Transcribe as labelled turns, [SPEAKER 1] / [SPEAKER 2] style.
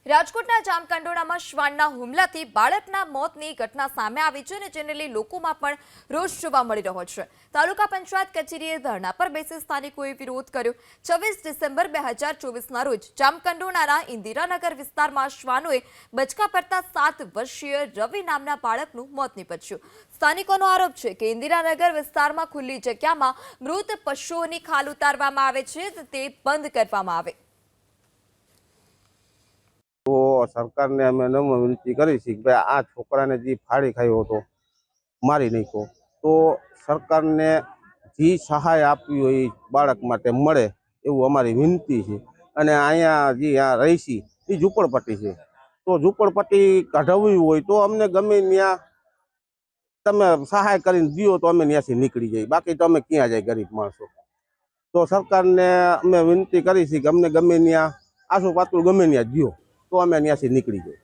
[SPEAKER 1] રાજકોટના જામકંડોળામાં શ્વાનના હુમલાથી બાળકના મોતની ઘટના સામે આવી છે અને જેને લઈ લોકોમાં પણ રોષ જોવા મળી રહ્યો છે। તાલુકા પંચાયત કચેરીએ ધરણા પર બેસી સ્થાનિકોએ વિરોધ કર્યો। 26 ડિસેમ્બર 2024ના રોજ જામકંડોળાના ઇન્દિરાનગર વિસ્તારમાં શ્વાનોએ બચકા પડતા 7 વર્ષીય રવિ નામના બાળકનું મોત નીપજ્યું। સ્થાનિકોનો આરોપ છે કે ઇન્દિરાનગર વિસ્તારમાં ખુલ્લી જગ્યામાં મૃત પશુઓની ખાલ ઉતારવામાં આવે છે તે બંધ કરવામાં આવે।
[SPEAKER 2] તો સરકારને અમે નમ્ર વિનંતી કરી છે કે ભાઈ આ છોકરાને જે ફાડી ખાયો હતો, મારી નાખ્યો, તો સરકારને જે સહાય આપવી હોય એ બાળક માટે મળે એવું અમારી વિનંતી છે। અને અહીંયા જે આ રહી છે એ ઝૂંપડપટ્ટી છે, તો ઝૂંપડપટ્ટી કઢાવવી હોય તો અમને ગમે ત્યાં તમે સહાય કરીને દો તો અમે ત્યાંથી નીકળી જઈએ, બાકી તો અમે ક્યાં જાય ગરીબ માણસો। તો સરકારને અમે વિનંતી કરી છે કે અમને ગમે ત્યાં આસુપાતળું ગમે ત્યાં દો તો અમે ત્યાંથી નીકળી જઈએ।